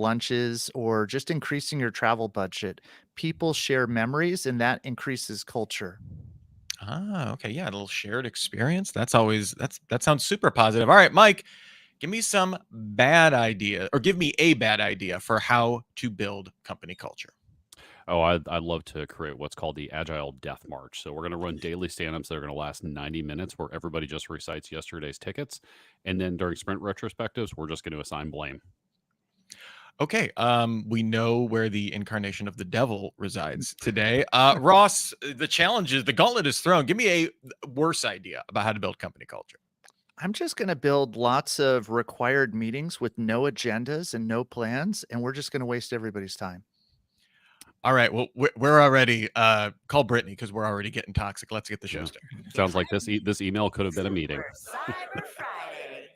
lunches or just increasing your travel budget, people share memories and that increases culture. Ah, okay. Yeah, a little shared experience. That sounds super positive. All right, Mike, give me some bad idea or give me a bad idea for how to build company culture. Oh, I'd love to create what's called the Agile Death March. So we're going to run daily stand-ups that are going to last 90 minutes where everybody just recites yesterday's tickets. And then during sprint retrospectives, we're just going to assign blame. Okay, we know where the incarnation of the devil resides today. Ross, the gauntlet is thrown. Give me a worse idea about how to build company culture. I'm just going to build lots of required meetings with no agendas and no plans, and we're just going to waste everybody's time. All right, well, we're already call Brittany because we're already getting toxic. Let's get the show Yeah. started. Sounds like this email could have been a meeting. Cyber Friday.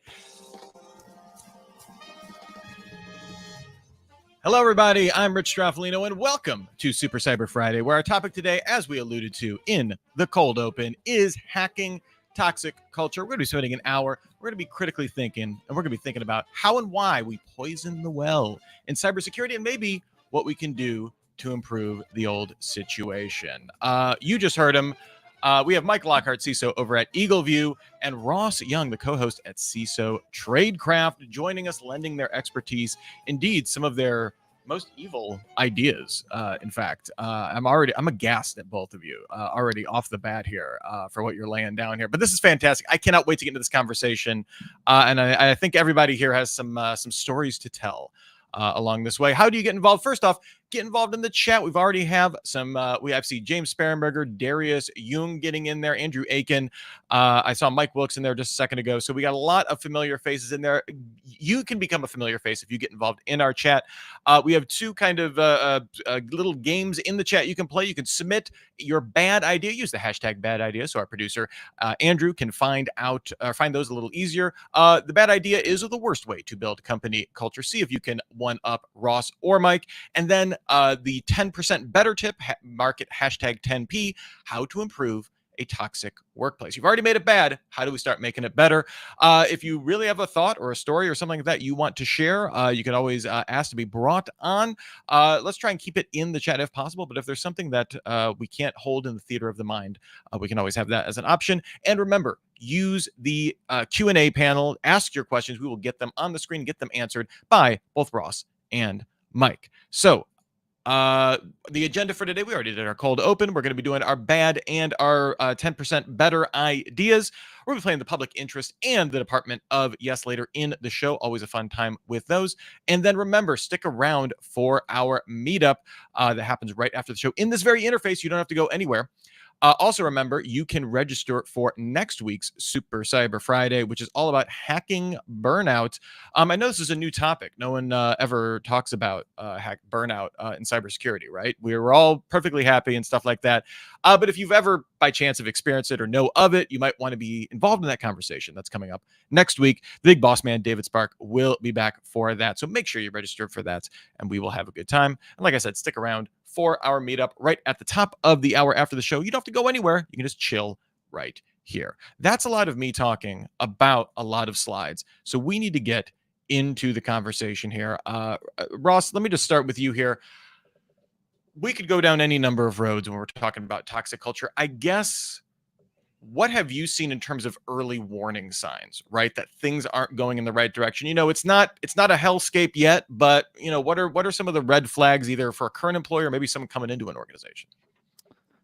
Hello, everybody. I'm Rich Straffolino, and welcome to Super Cyber Friday, where our topic today, as we alluded to in the cold open, is hacking toxic culture. We're going to be spending an hour. We're going to be critically thinking, and we're going to be thinking about how and why we poison the well in cybersecurity and maybe what we can do to improve the old situation. You just heard him. We have Mike Lockhart, CISO over at Eagleview, and Ross Young, the co-host at CISO Tradecraft, joining us, lending their expertise, indeed, some of their most evil ideas. In fact, I'm aghast at both of you already off the bat here for what you're laying down here. But this is fantastic. I cannot wait to get into this conversation, and I think everybody here has some stories to tell along this way. How do you get involved? First off, get involved in the chat. We've already have some, we have see James Sparrenberger, Darius Jung getting in there, Andrew Aiken. I saw Mike Wilkes in there just a second ago. So we got a lot of familiar faces in there. You can become a familiar face if you get involved in our chat. We have two kind of little games in the chat you can play. You can submit your bad idea. Use the hashtag bad idea so our producer, Andrew, can find those a little easier. The bad idea is the worst way to build company culture. See if you can one up Ross or Mike. And then the 10% better tip, market hashtag 10P, how to improve a toxic workplace. You've already made it bad. How do we start making it better? If you really have a thought or a story or something like that you want to share, you can always ask to be brought on. Let's try and keep it in the chat if possible. But if there's something that we can't hold in the theater of the mind, we can always have that as an option. And remember, use the Q&A panel. Ask your questions. We will get them on the screen, get them answered by both Ross and Mike. So the agenda for today, we already did our cold open. We're going to be doing our bad and our 10% better ideas. We're going to be playing the public interest and the Department of Yes later in the show. Always a fun time with those. And then remember, stick around for our meetup that happens right after the show in this very interface. You don't have to go anywhere. Also, remember, you can register for next week's Super Cyber Friday, which is all about hacking burnout. I know this is a new topic. No one ever talks about hack burnout in cybersecurity, right? We were all perfectly happy and stuff like that. But if you've ever, by chance, have experienced it or know of it, you might want to be involved in that conversation. That's coming up next week. The big boss man, David Spark, will be back for that. So make sure you register for that, and we will have a good time. And like I said, stick around for our meetup right at the top of the hour after the show. You don't have to go anywhere. You can just chill right here. That's a lot of me talking about a lot of slides. So we need to get into the conversation here. Ross, let me just start with you here. We could go down any number of roads when we're talking about toxic culture. I guess, what have you seen in terms of early warning signs, right? That things aren't going in the right direction. You know, it's not a hellscape yet, but you know, what are some of the red flags either for a current employer or maybe someone coming into an organization?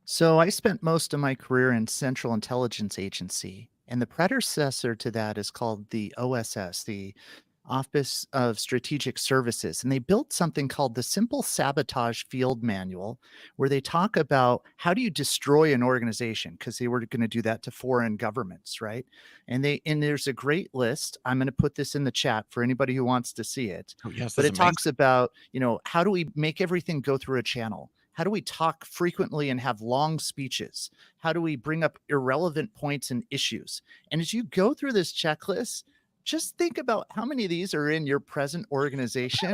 So I spent most of my career in Central Intelligence Agency, and the predecessor to that is called the OSS, the Office of Strategic Services. And they built something called the Simple Sabotage Field Manual, where they talk about how do you destroy an organization, because they were going to do that to foreign governments, right? And there's a great list. I'm going to put this in the chat for anybody who wants to see it. Oh, yes, but it talks about, how do we make everything go through a channel? How do we talk frequently and have long speeches? How do we bring up irrelevant points and issues? And as you go through this checklist, just think about how many of these are in your present organization.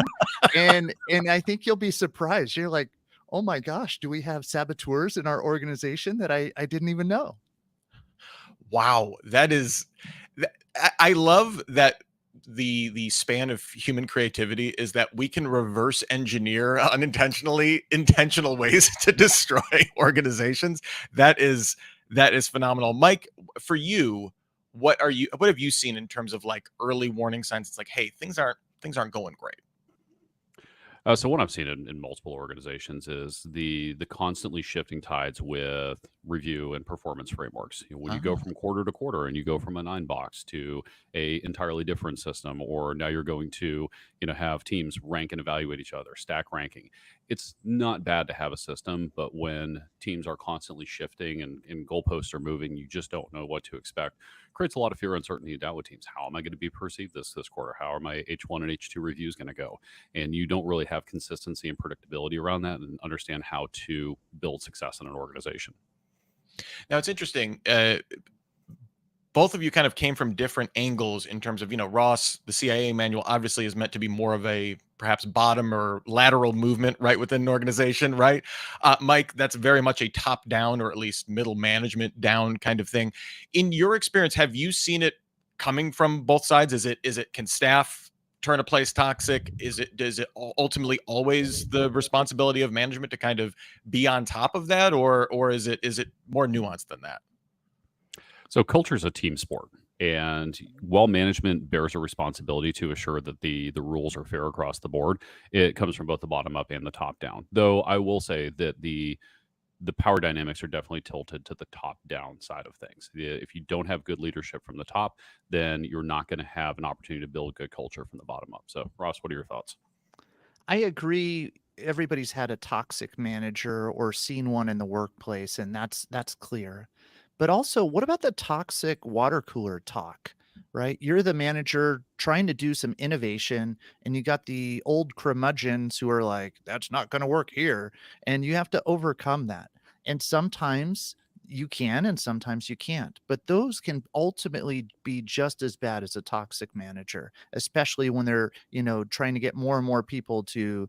and I think you'll be surprised. You're like, oh my gosh, do we have saboteurs in our organization that I didn't even know? Wow. I love that the span of human creativity is that we can reverse engineer unintentionally intentional ways to destroy organizations. That is phenomenal. Mike, for you, what have you seen in terms of like early warning signs? It's like, hey, things aren't going great. So what I've seen in multiple organizations is the constantly shifting tides with review and performance frameworks. When you go Oh. from quarter to quarter and you go from a 9 box to a entirely different system, or now you're going to have teams rank and evaluate each other, stack ranking. It's not bad to have a system, but when teams are constantly shifting and goalposts are moving, you just don't know what to expect. Creates a lot of fear, uncertainty, and doubt with teams. How am I going to be perceived this quarter? How are my H1 and H2 reviews going to go? And you don't really have consistency and predictability around that and understand how to build success in an organization. Now it's interesting. Both of you kind of came from different angles in terms of, Ross, the CIA manual obviously is meant to be more of a perhaps bottom or lateral movement, right, within an organization, right? Mike, that's very much a top down or at least middle management down kind of thing. In your experience, have you seen it coming from both sides? Can staff turn a place toxic? Does it ultimately always the responsibility of management to kind of be on top of that, or is it more nuanced than that? So culture is a team sport. And while management bears a responsibility to assure that the rules are fair across the board, it comes from both the bottom up and the top down. Though I will say that the power dynamics are definitely tilted to the top down side of things. If you don't have good leadership from the top, then you're not going to have an opportunity to build good culture from the bottom up. So, Ross, what are your thoughts? I agree. Everybody's had a toxic manager or seen one in the workplace, and that's clear. But also, what about the toxic water cooler talk? Right? You're the manager trying to do some innovation, and you got the old curmudgeons who are like, "That's not going to work here," and you have to overcome that. And sometimes you can, and sometimes you can't. But those can ultimately be just as bad as a toxic manager, especially when they're trying to get more and more people to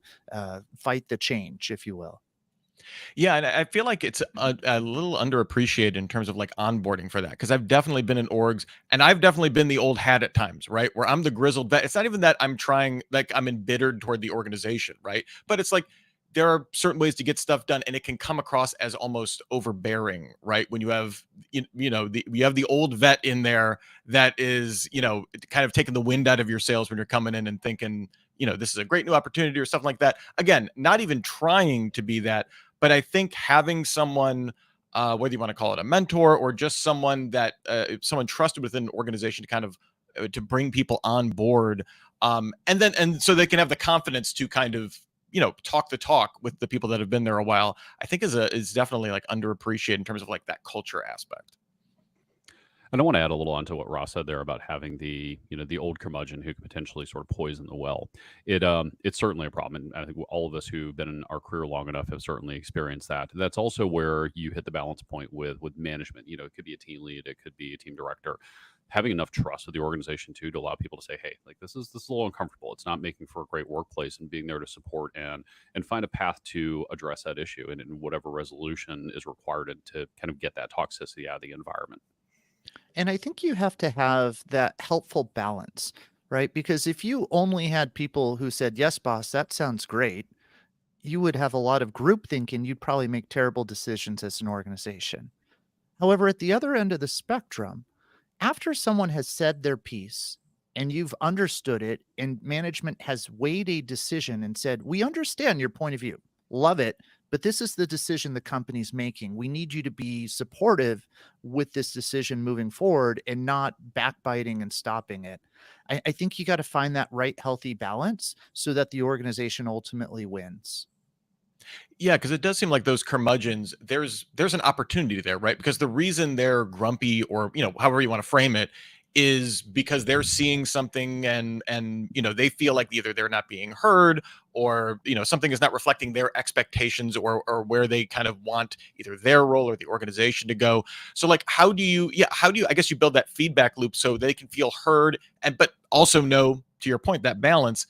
fight the change, if you will. Yeah, and I feel like it's a little underappreciated in terms of like onboarding for that because I've definitely been in orgs and I've definitely been the old hat at times, right? Where I'm the grizzled vet. It's not even that I'm trying, like I'm embittered toward the organization, right? But it's like there are certain ways to get stuff done and it can come across as almost overbearing, right? When you have you have the old vet in there that is, kind of taking the wind out of your sails when you're coming in and thinking, this is a great new opportunity or something like that. Again, not even trying to be that, but I think having someone, whether you want to call it a mentor or just someone that someone trusted within an organization to kind of to bring people on board, and so they can have the confidence to kind of talk the talk with the people that have been there a while. I think is definitely like underappreciated in terms of like that culture aspect. And I want to add a little onto what Ross said there about having the old curmudgeon who could potentially sort of poison the well. It's certainly a problem, and I think all of us who've been in our career long enough have certainly experienced that. That's also where you hit the balance point with management. It could be a team lead, it could be a team director. Having enough trust with the organization too to allow people to say, "Hey, like this is a little uncomfortable. It's not making for a great workplace," and being there to support and find a path to address that issue and whatever resolution is required to kind of get that toxicity out of the environment. And I think you have to have that helpful balance, right? Because if you only had people who said, "Yes, boss, that sounds great," you would have a lot of group thinking. You'd probably make terrible decisions as an organization. However, at the other end of the spectrum, after someone has said their piece and you've understood it, and management has weighed a decision and said, "We understand your point of view, love it, but this is the decision the company's making. We need you to be supportive with this decision moving forward and not backbiting and stopping it." I think you got to find that right, healthy balance so that the organization ultimately wins. Yeah, because it does seem like those curmudgeons, there's an opportunity there, right? Because the reason they're grumpy or however you want to frame it is because they're seeing something and they feel like either they're not being heard or something is not reflecting their expectations or where they kind of want either their role or the organization to go. So like how do you I guess you build that feedback loop so they can feel heard and but also know, to your point, that balance.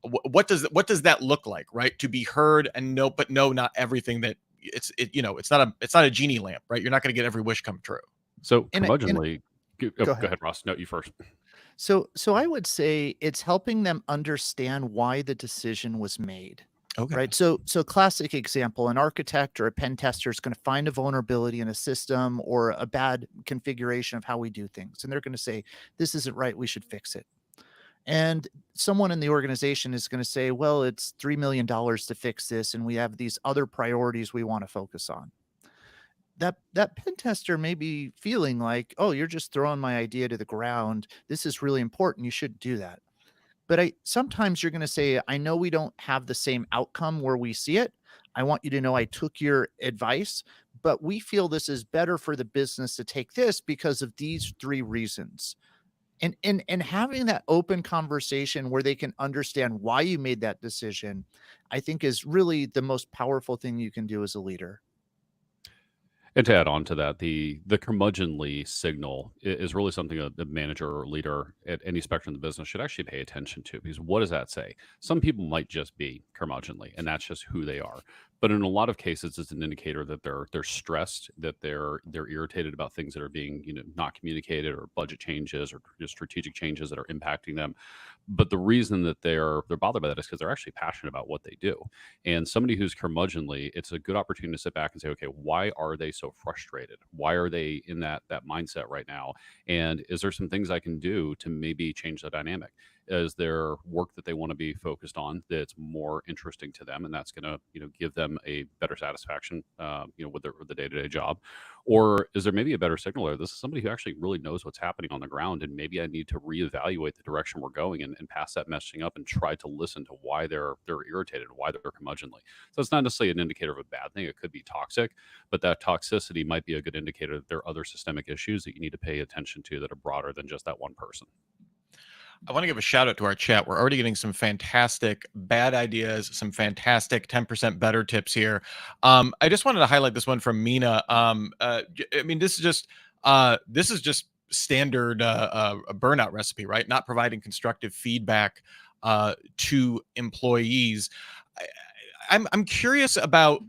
What does that look like, right? To be heard and know, but no, not everything that it's not a genie lamp, right? You're not going to get every wish come true. So And curmudgeonly, go go ahead. ahead, Ross. No, you first. So I would say it's helping them understand why the decision was made. Okay. Right. So classic example, an architect or a pen tester is going to find a vulnerability in a system or a bad configuration of how we do things. And they're going to say, this isn't right. We should fix it. And someone in the organization is going to say, well, it's $3 million to fix this. And we have these other priorities we want to focus on. That pen tester may be feeling like, oh, you're just throwing my idea to the ground. This is really important. You should do that. But I sometimes you're gonna say, "I know we don't have the same outcome where we see it. I want you to know I took your advice, but we feel this is better for the business to take this because of these 3 reasons." And having that open conversation where they can understand why you made that decision, I think is really the most powerful thing you can do as a leader. And to add on to that, the curmudgeonly signal is really something a manager or leader at any spectrum of the business should actually pay attention to, because what does that say? Some people might just be curmudgeonly, and that's just who they are. But in a lot of cases, it's an indicator that they're stressed, that they're irritated about things that are being not communicated, or budget changes, or just strategic changes that are impacting them. But the reason that they're bothered by that is because they're actually passionate about what they do. And somebody who's curmudgeonly, it's a good opportunity to sit back and say, okay, why are they so frustrated? Why are they in that mindset right now? And is there some things I can do to maybe change the dynamic? Is there work that they want to be focused on that's more interesting to them, and that's going to give them a better satisfaction, with the day to day job? Or is there maybe a better signal there? This is somebody who actually really knows what's happening on the ground, and maybe I need to reevaluate the direction we're going, and pass that messaging up and try to listen to why they're irritated, why they're curmudgeonly. So it's not necessarily an indicator of a bad thing. It could be toxic, but that toxicity might be a good indicator that there are other systemic issues that you need to pay attention to that are broader than just that one person. I want to give a shout out to our chat. We're already getting some fantastic bad ideas, some fantastic 10% better tips here. I just wanted to highlight this one from Mina. I mean, this is just standard a burnout recipe, right? Not providing constructive feedback to employees. I, I'm curious about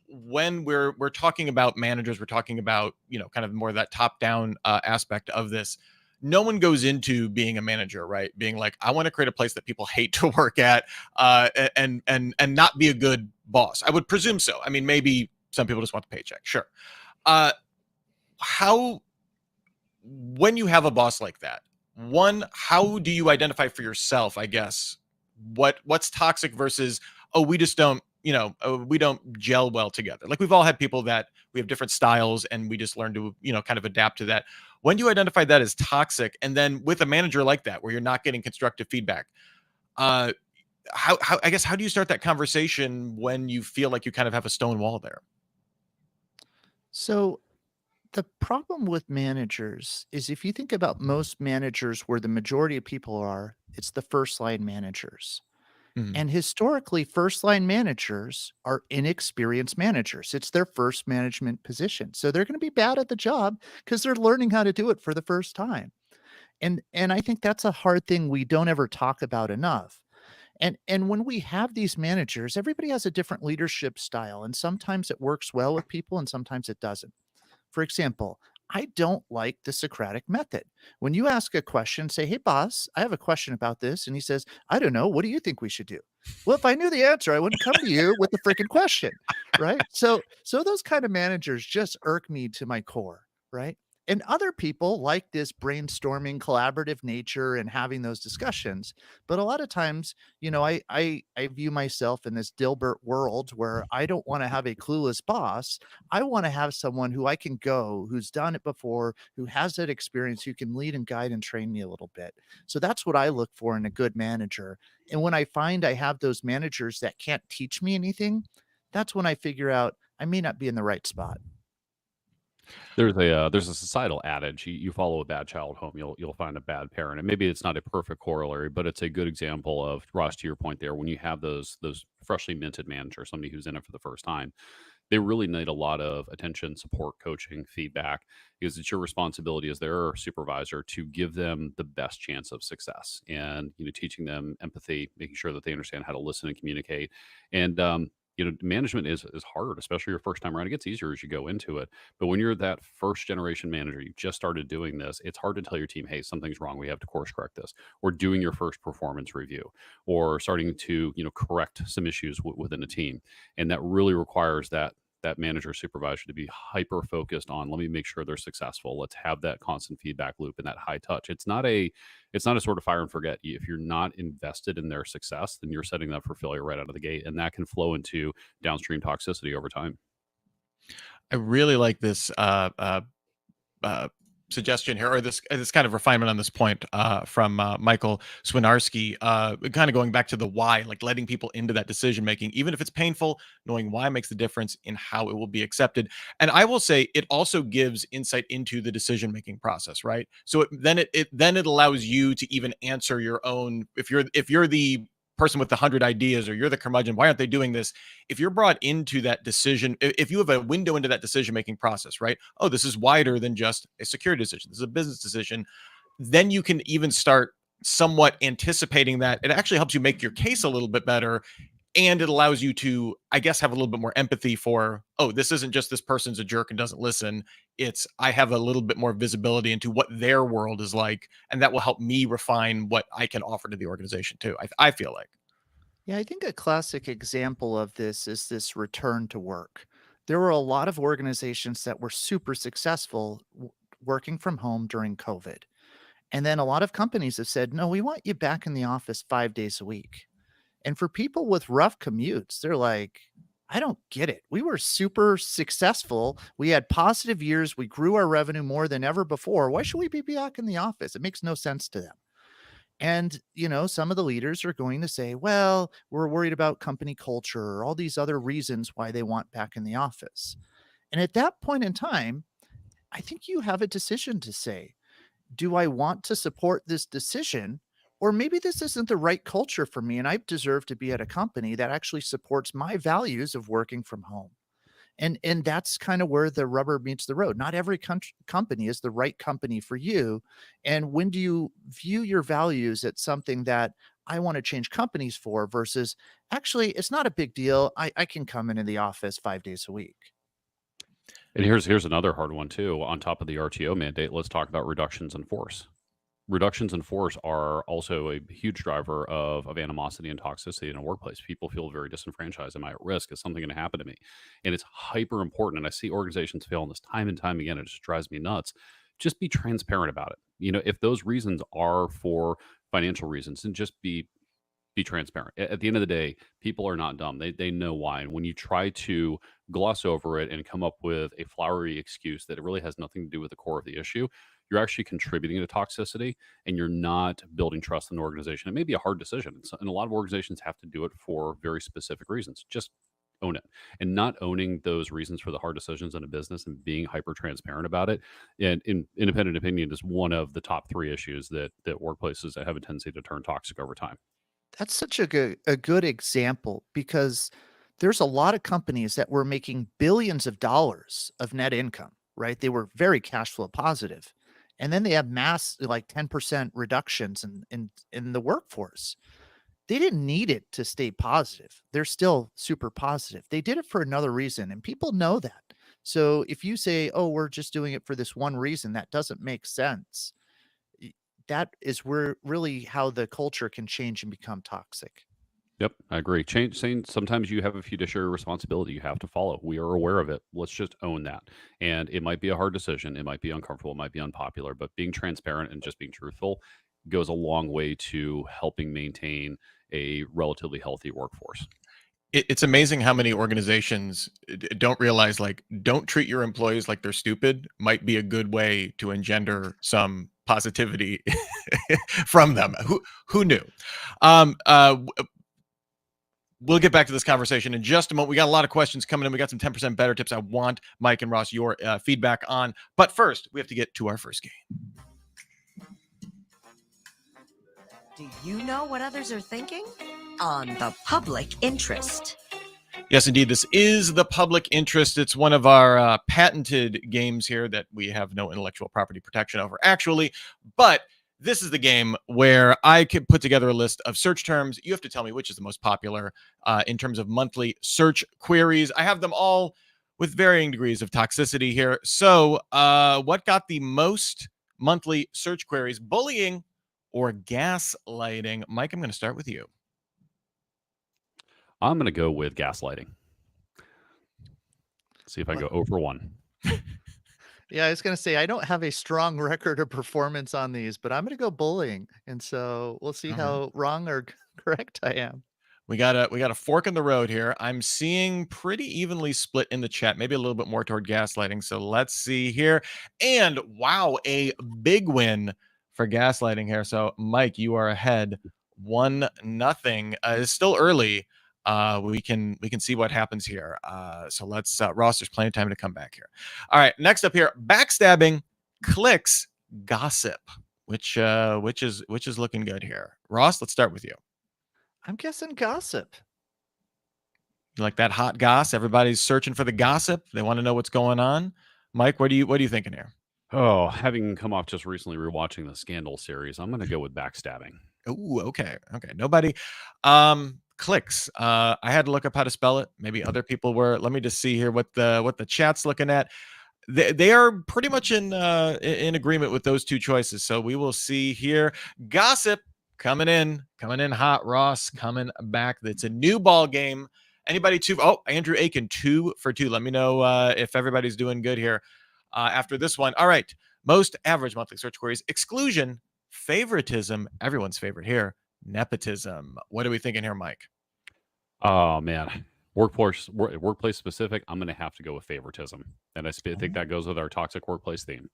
when we're talking about managers, we're talking about kind of more of that top down aspect of this. No one goes into being a manager, right? Being like, I want to create a place that people hate to work at, and not be a good boss. I would presume so. I mean, maybe some people just want the paycheck, sure. Uh, how When you have a boss like that, one, how do you identify for yourself? I guess what's toxic versus, oh, we just don't we don't gel well together. Like, we've all had people that we have different styles, and we just learn to kind of adapt to that. When do you identify that as toxic? And then with a manager like that, where you're not getting constructive feedback, uh how I guess, how do you start that conversation when you feel like you kind of have a stone wall there? So the problem with managers is if you think about most managers where the majority of people are, it's the first line managers. Mhm. And historically, first line managers are inexperienced managers. It's their first management position. So they're going to be bad at the job because they're learning how to do it for the first time. And I think that's a hard thing we don't ever talk about enough. And when we have these managers, everybody has a different leadership style, and sometimes it works well with people and sometimes it doesn't. For example, I don't like the Socratic method. When you ask a question, say, "Hey, boss, I have a question about this." And he says, "I don't know. What do you think we should do?" Well, if I knew the answer, I wouldn't come to you with the freaking question. Right. So those kind of managers just irk me to my core. Right. And other people like this brainstorming, collaborative nature and having those discussions. But a lot of times, I view myself in this Dilbert world where I don't want to have a clueless boss. I want to have someone who I can go, who's done it before, who has that experience, who can lead and guide and train me a little bit. So that's what I look for in a good manager. And when I find I have those managers that can't teach me anything, that's when I figure out I may not be in the right spot. There's a societal adage: you follow a bad child home, you'll find a bad parent. And maybe it's not a perfect corollary, but it's a good example of, Ross, to your point there, when you have those freshly minted managers, somebody who's in it for the first time, they really need a lot of attention, support, coaching, feedback, because it's your responsibility as their supervisor to give them the best chance of success, and teaching them empathy, making sure that they understand how to listen and communicate. And management is hard, especially your first time around. It gets easier as you go into it. But when you're that first generation manager, you just started doing this, it's hard to tell your team, hey, something's wrong. We have to course correct this. Or doing your first performance review, or starting to, correct some issues within a team. And that really requires that manager supervisor to be hyper focused on, let me make sure they're successful. Let's have that constant feedback loop and that high touch. It's not a sort of fire and forget. If you're not invested in their success, then you're setting them up for failure right out of the gate, and that can flow into downstream toxicity over time. I really like this suggestion here, or this kind of refinement on this point from Michael Swinarski, kind of going back to the why, like letting people into that decision making, even if it's painful, knowing why makes the difference in how it will be accepted. And I will say it also gives insight into the decision making process, right? So then it allows you to even answer your own, if you're the person with 100 ideas, or you're the curmudgeon, why aren't they doing this? If you're brought into that decision, if you have a window into that decision making process, right? Oh, this is wider than just a security decision, this is a business decision. Then you can even start somewhat anticipating that. It actually helps you make your case a little bit better, and it allows you to, I guess, have a little bit more empathy for, oh, this isn't just this person's a jerk and doesn't listen. It's, I have a little bit more visibility into what their world is like, and that will help me refine what I can offer to the organization too. I feel like. Yeah, I think a classic example of this is this return to work. There were a lot of organizations that were super successful working from home during COVID. And then a lot of companies have said, no, we want you back in the office 5 days a week. And for people with rough commutes, they're like, I don't get it. We were super successful. We had positive years. We grew our revenue more than ever before. Why should we be back in the office? It makes no sense to them. And, some of the leaders are going to say, well, we're worried about company culture or all these other reasons why they want back in the office. And at that point in time, I think you have a decision to say, do I want to support this decision? Or maybe this isn't the right culture for me, and I deserve to be at a company that actually supports my values of working from home. And that's kind of where the rubber meets the road. Not every company is the right company for you. And when do you view your values at something that I want to change companies for versus actually it's not a big deal. I can come into the office 5 days a week. And here's another hard one too. On top of the RTO mandate, let's talk about reductions in force. Reductions in force are also a huge driver of animosity and toxicity in a workplace. People feel very disenfranchised. Am I at risk? Is something going to happen to me? And it's hyper important. And I see organizations fail in this time and time again. It just drives me nuts. Just be transparent about it. If those reasons are for financial reasons, then just be transparent. At the end of the day, people are not dumb. They know why. And when you try to gloss over it and come up with a flowery excuse that it really has nothing to do with the core of the issue, you're actually contributing to toxicity, and you're not building trust in the organization. It may be a hard decision, and a lot of organizations have to do it for very specific reasons. Just own it, and not owning those reasons for the hard decisions in a business and being hyper transparent about it. And in independent opinion is one of the top three issues that workplaces have a tendency to turn toxic over time. That's such a good example because there's a lot of companies that were making billions of dollars of net income, right? They were very cash flow positive. And then they have mass like 10% reductions in the workforce. They didn't need it to stay positive. They're still super positive. They did it for another reason, and people know that. So if you say, "Oh, we're just doing it for this one reason," that doesn't make sense. Y- That is where really how the culture can change and become toxic. Yep, I agree. Change saying sometimes you have a fiduciary responsibility you have to follow. We are aware of it. Let's just own that. And it might be a hard decision. It might be uncomfortable. It might be unpopular, but being transparent and just being truthful goes a long way to helping maintain a relatively healthy workforce. It's amazing how many organizations don't realize, like, don't treat your employees like they're stupid might be a good way to engender some positivity from them. Who knew? Um, uh, we'll get back to this conversation in just a moment. We got a lot of questions coming in. We got some 10% better tips I want Mike and Ross your feedback on. But first, we have to get to our first game. Do you know what others are thinking? On the public interest. Yes, indeed. This is the public interest. It's one of our patented games here that we have no intellectual property protection over, actually. But This is the game where I could put together a list of search terms. You have to tell me which is the most popular in terms of monthly search queries. I have them all with varying degrees of toxicity here. So, what got the most monthly search queries? Bullying or gaslighting? Mike, I'm going to start with you. I'm going to go with gaslighting. See if I go over one. Yeah, I was gonna say I don't have a strong record of performance on these, but I'm gonna go bullying, and so we'll see All right. how wrong or correct I am. We got a fork in the road here. I'm seeing pretty evenly split in the chat, maybe a little bit more toward gaslighting. So let's see here. And wow, a big win for gaslighting here. So Mike, you are ahead 1-0. It's still early. We can see what happens here. So let's Ross, there's plenty of time to come back here. All right, next up here, backstabbing, clicks, gossip, which is looking good here. Ross, let's start with you. I'm guessing gossip. You like that hot goss? Everybody's searching for the gossip. They want to know what's going on. Mike, what are you thinking here? Oh, having come off just recently rewatching the Scandal series, I'm going to go with backstabbing. Ooh, okay. Nobody clicks. I had to look up how to spell it. Maybe other people were. Let me just see here what the chat's looking at. They are pretty much in agreement with those two choices. So we will see here. Gossip coming in hot. Ross coming back. It's a new ball game. Anybody two? Oh, Andrew Aiken, 2 for 2. Let me know if everybody's doing good here after this one. All right. Most average monthly search queries: exclusion, favoritism, everyone's favorite here, nepotism. What are we thinking here, Mike? Oh man, workplace specific. I'm going to have to go with favoritism, and think that goes with our toxic workplace theme.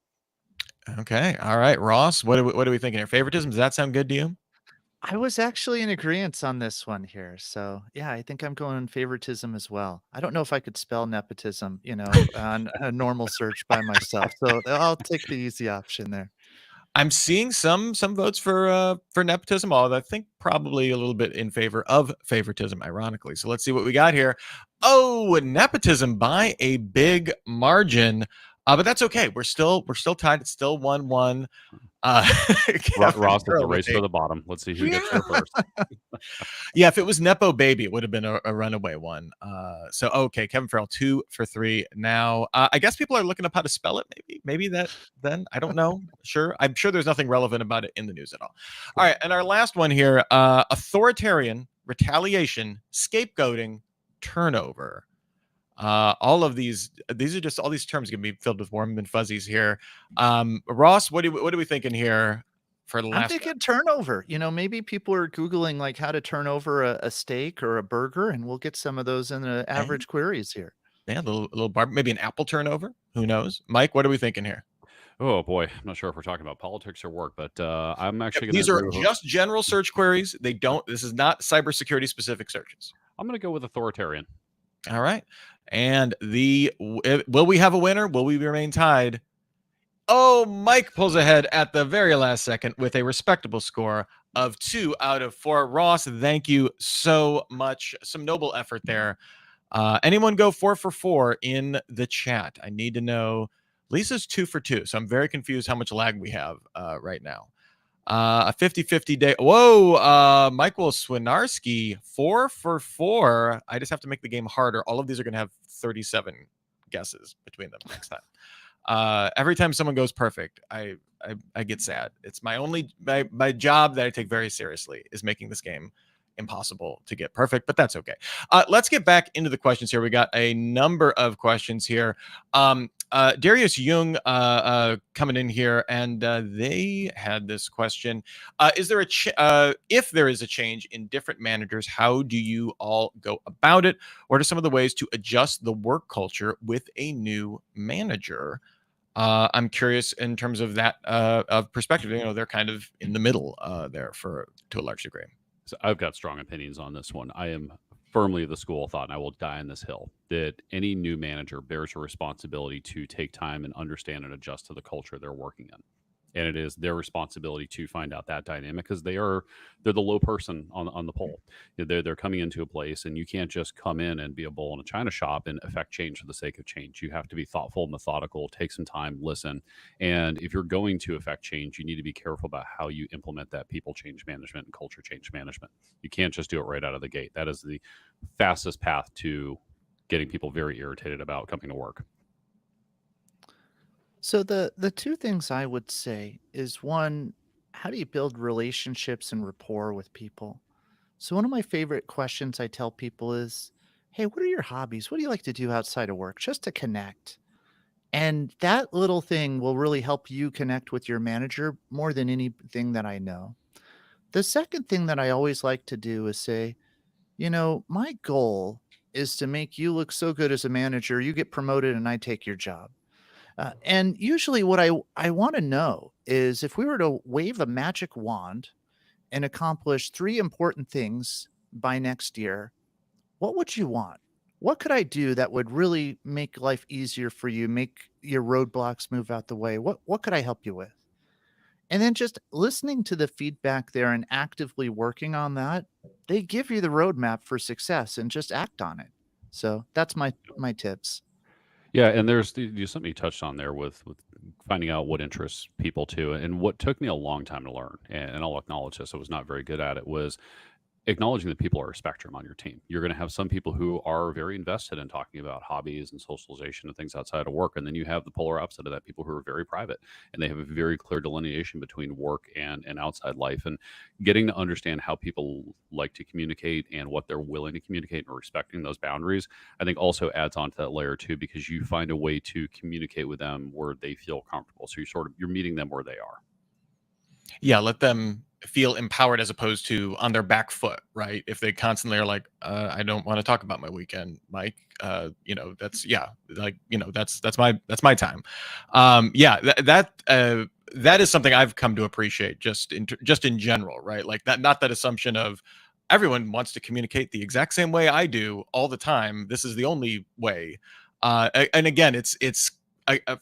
Okay. All right, Ross. What are we thinking here? Favoritism. Does that sound good to you? I was actually in agreement on this one here, so yeah, I think I'm going favoritism as well. I don't know if I could spell nepotism, on a normal search by myself, so I'll take the easy option there. I'm seeing some votes for nepotism, although I think probably a little bit in favor of favoritism, ironically. So let's see what we got here. Oh, nepotism by a big margin. But that's okay. We're still tied. It's still 1-1. Ross at the race for the bottom. Let's see who gets there first. Yeah, if it was Nepo Baby, it would have been a runaway one. So okay, Kevin Farrell, 2 for 3. Now, I guess people are looking up how to spell it. Maybe that then I don't know. Sure, I'm sure there's nothing relevant about it in the news at all. All right, and our last one here: authoritarian, retaliation, scapegoating, turnover. All of these are just all these terms can be filled with warm and fuzzies here. Ross, what are we thinking here for the I'm last? thinking turnover. Maybe people are Googling like how to turn over a steak or a burger, and we'll get some of those in the average queries here. Yeah, a little maybe an apple turnover. Who knows? Mike, what are we thinking here? Oh boy, I'm not sure if we're talking about politics or work, but I'm actually going to. These are just general search queries. This is not cybersecurity specific searches. I'm going to go with authoritarian. All right. And will we have a winner? Will we remain tied? Oh, Mike pulls ahead at the very last second with a respectable score of 2 out of 4. Ross, thank you so much. Some noble effort there. Anyone go 4 for 4 in the chat? I need to know. Lisa's 2 for 2, so I'm very confused how much lag we have right now. A 50-50 day. Whoa, Michael Swinarski, 4 for 4. I just have to make the game harder. All of these are going to have 37 guesses between them next time. Every time someone goes perfect, I get sad. It's my job that I take very seriously is making this game impossible to get perfect, but that's okay. Let's get back into the questions here. We got a number of questions here. Darius Jung coming in here, and they had this question: is there if there is a change in different managers, how do you all go about it? What are some of the ways to adjust the work culture with a new manager? I'm curious in terms of that of perspective. They're kind of in the middle there to a large degree. So I've got strong opinions on this one. I am firmly of the school of thought, and I will die on this hill, that any new manager bears a responsibility to take time and understand and adjust to the culture they're working in. and it is their responsibility to find out that dynamic because they're the low person on the pole. They're coming into a place, and you can't just come in and be a bull in a china shop and affect change for the sake of change. You have to be thoughtful, methodical, take some time, listen. And if you're going to affect change, you need to be careful about how you implement that people change management and culture change management. You can't just do it right out of the gate. That is the fastest path to getting people very irritated about coming to work. So the two things I would say is one, how do you build relationships and rapport with people? So one of my favorite questions I tell people is, "Hey, what are your hobbies? What do you like to do outside of work?" Just to connect. And that little thing will really help you connect with your manager more than anything that I know. The second thing that I always like to do is say, my goal is to make you look so good as a manager, you get promoted and I take your job. And usually, what I want to know is if we were to wave a magic wand and accomplish three important things by next year, what would you want? What could I do that would really make life easier for you, make your roadblocks move out the way? What could I help you with? And then just listening to the feedback there and actively working on that, they give you the roadmap for success and just act on it. So that's my tips. Yeah, and there's something you touched on there with finding out what interests people too, and what took me a long time to learn, and I'll acknowledge this, I was not very good at it, was acknowledging that people are a spectrum on your team. You're going to have some people who are very invested in talking about hobbies and socialization and things outside of work. And then you have the polar opposite of that, people who are very private and they have a very clear delineation between work and outside life. And getting to understand how people like to communicate and what they're willing to communicate and respecting those boundaries, I think also adds on to that layer too, because you find a way to communicate with them where they feel comfortable. So you're meeting them where they are. Yeah, let them feel empowered as opposed to on their back foot, right? If they constantly are like, I don't want to talk about my weekend, Mike. That's yeah, like that's my time. Yeah, that is something I've come to appreciate just in general, right? Like that, not that assumption of everyone wants to communicate the exact same way I do all the time. This is the only way. And again, it's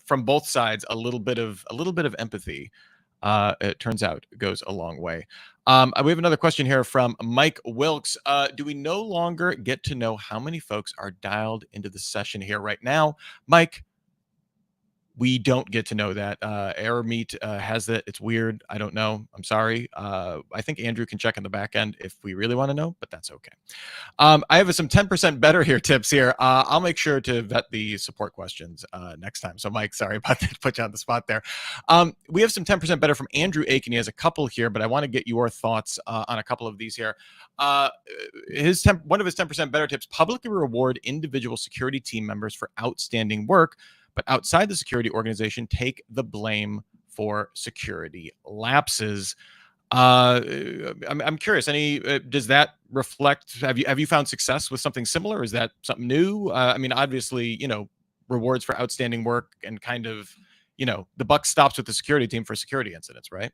from both sides a little bit of empathy, it turns out goes a long way. We have another question here from Mike Wilkes. Do we no longer get to know how many folks are dialed into the session here right now? Mike, we don't get to know that. Airmeet has it. It's weird. I don't know. I'm sorry. I think Andrew can check in the back end if we really want to know, but that's okay. I have some 10% better here tips here. I'll make sure to vet the support questions next time. So, Mike, sorry about that. Put you on the spot there. We have some 10% better from Andrew Aiken. He has a couple here, but I want to get your thoughts on a couple of these here. One of his 10% better tips: publicly reward individual security team members for outstanding work, but outside the security organization, take the blame for security lapses. I'm curious. Does that reflect? Have you found success with something similar? Is that something new? Obviously, rewards for outstanding work and kind of, the buck stops with the security team for security incidents, right?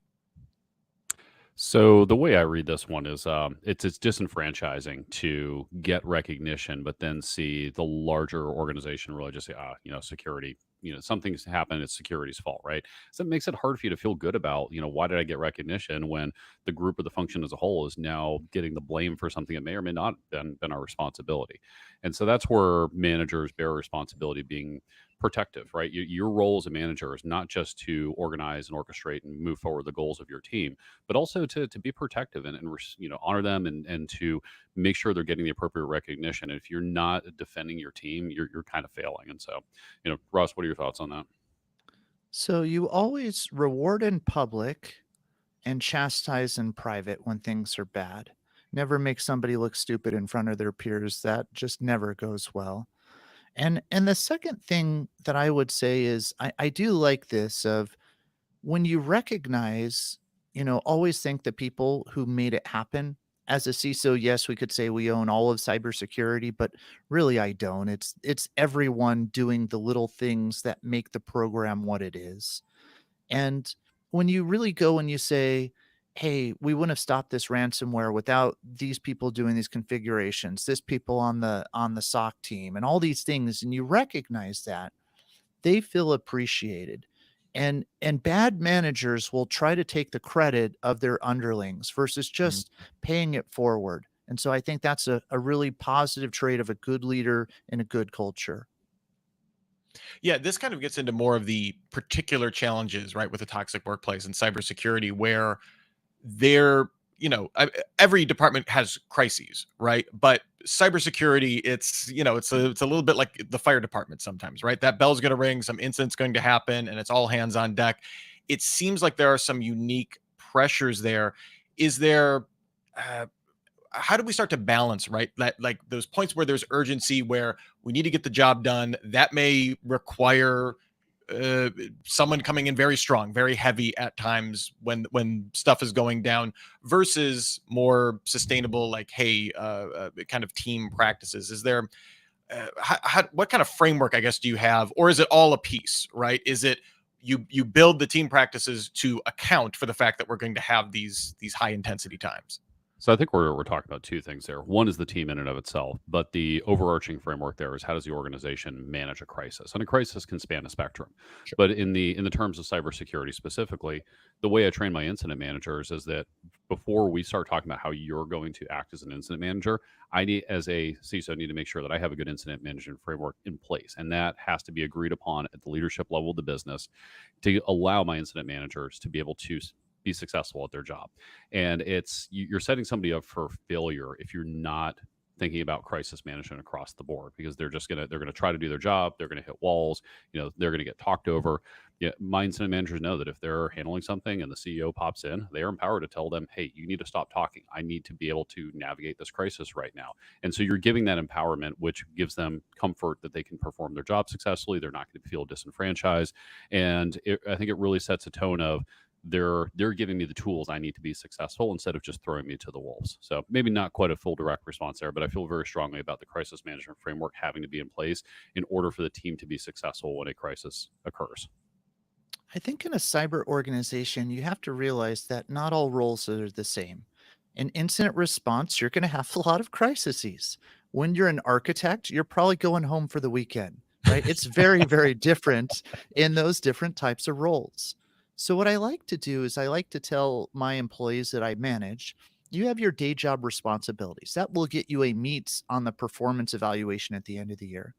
So the way I read this one is it's disenfranchising to get recognition, but then see the larger organization really just say, security, something's happened, it's security's fault, right? So it makes it hard for you to feel good about, why did I get recognition when the group or the function as a whole is now getting the blame for something that may or may not been our responsibility. And so that's where managers bear responsibility being protective, right? Your role as a manager is not just to organize and orchestrate and move forward the goals of your team, but also to be protective and honor them and to make sure they're getting the appropriate recognition. And if you're not defending your team, you're kind of failing. And so, Ross, what are your thoughts on that? So you always reward in public and chastise in private when things are bad. Never make somebody look stupid in front of their peers. That just never goes well. And the second thing that I would say is I do like this of when you recognize, always think the people who made it happen. As a CISO, yes, we could say we own all of cybersecurity, but really I don't. It's everyone doing the little things that make the program what it is. And when you really go and you say, "Hey, we wouldn't have stopped this ransomware without these people doing these configurations, this people on the SOC team and all these things," and you recognize that, they feel appreciated. And bad managers will try to take the credit of their underlings versus Mhm. just paying it forward. And so I think that's a really positive trait of a good leader in a good culture. Yeah, this kind of gets into more of the particular challenges, right, with a toxic workplace and cybersecurity, where there, every department has crises, right? But cybersecurity, it's a little bit like the fire department sometimes, right? That bell's going to ring, some incident's going to happen, and it's all hands on deck. It seems like there are some unique pressures there. Is there uh, how do we start to balance, right, that, like, those points where there's urgency, where we need to get the job done, that may require uh, someone coming in very strong, very heavy at times when stuff is going down, versus more sustainable, like, hey, kind of team practices? Is there what kind of framework, I guess, do you have, or is it all a piece, right? Is it you build the team practices to account for the fact that we're going to have these high intensity times? So I think we're talking about two things there. One is the team in and of itself, but the overarching framework there is how does the organization manage a crisis? And a crisis can span a spectrum. Sure. But in the terms of cybersecurity specifically, the way I train my incident managers is that before we start talking about how you're going to act as an incident manager, I need, as a CISO, need to make sure that I have a good incident management framework in place, and that has to be agreed upon at the leadership level of the business to allow my incident managers to be able to be successful at their job. And you're setting somebody up for failure if you're not thinking about crisis management across the board, because they're gonna try to do their job, they're gonna hit walls, they're gonna get talked over. Yeah, my incident managers know that if they're handling something and the CEO pops in, they are empowered to tell them, hey, you need to stop talking, I need to be able to navigate this crisis right now. And so you're giving that empowerment, which gives them comfort that they can perform their job successfully, they're not going to feel disenfranchised. And I think it really sets a tone of they're giving me the tools I need to be successful instead of just throwing me to the wolves. So maybe not quite a full direct response there, but I feel very strongly about the crisis management framework having to be in place in order for the team to be successful when a crisis occurs. I think in a cyber organization, you have to realize that not all roles are the same. In incident response, you're going to have a lot of crises. When you're an architect, you're probably going home for the weekend, right? It's very, very different in those different types of roles. So, what I like to do is I like to tell my employees that I manage, you have your day job responsibilities. That will get you a meet on the performance evaluation at the end of the year.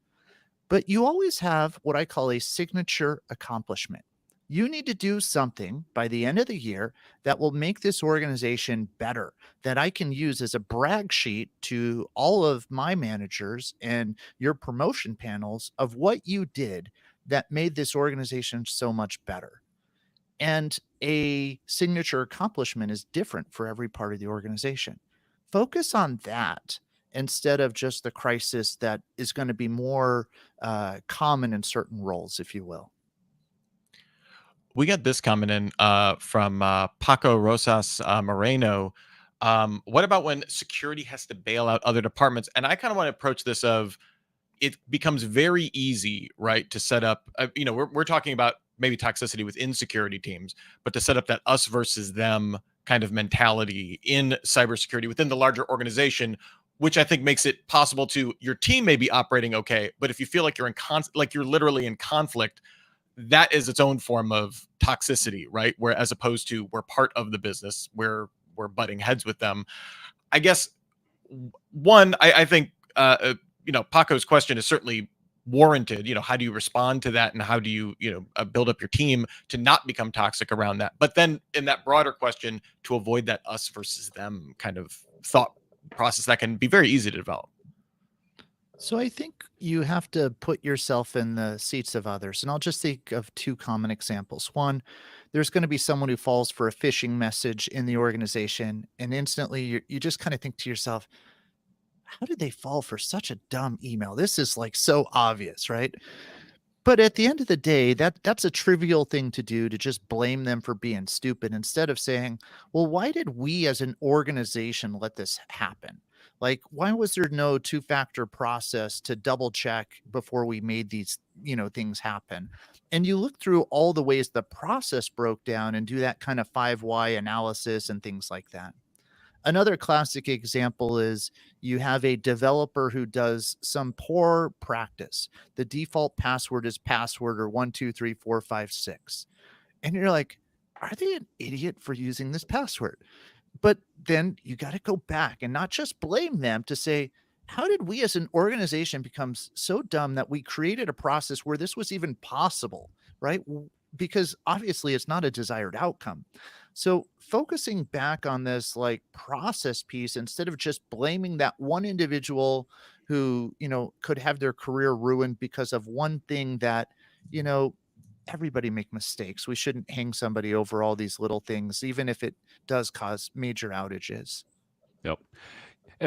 But you always have what I call a signature accomplishment. You need to do something by the end of the year that will make this organization better, that I can use as a brag sheet to all of my managers and your promotion panels of what you did that made this organization so much better. And a signature accomplishment is different for every part of the organization. Focus on that instead of just the crisis that is going to be more common in certain roles, if you will. We got this coming in from Paco Rosas Moreno. What about when security has to bail out other departments? And I kind of want to approach this of, it becomes very easy, right, to set up. We're talking about maybe toxicity within security teams, but to set up that us versus them kind of mentality in cybersecurity within the larger organization, which I think makes it possible to, your team may be operating okay, but if you feel like like you're literally in conflict, that is its own form of toxicity, right? Where, as opposed to, we're part of the business, where we're butting heads with them. I guess one, I think Paco's question is certainly warranted. How do you respond to that, and how do you build up your team to not become toxic around that? But then in that broader question, to avoid that us versus them kind of thought process that can be very easy to develop. So I think you have to put yourself in the seats of others. And I'll just think of two common examples. One, there's going to be someone who falls for a phishing message in the organization, and instantly you just kind of think to yourself, how did they fall for such a dumb email? This is like so obvious, right? But at the end of the day, that's a trivial thing to do, to just blame them for being stupid instead of saying, "Well, why did we as an organization let this happen? Like, why was there no two-factor process to double check before we made these, things happen?" And you look through all the ways the process broke down and do that kind of 5 why analysis and things like that. Another classic example is you have a developer who does some poor practice. The default password is password or 1, 2, 3, 4, 5, 6. And you're like, are they an idiot for using this password? But then you got to go back and not just blame them to say, how did we as an organization become so dumb that we created a process where this was even possible, right? Because obviously it's not a desired outcome. So focusing back on this like process piece instead of just blaming that one individual who, could have their career ruined because of one thing that, you know, everybody make mistakes. We shouldn't hang somebody over all these little things, even if it does cause major outages. Yep.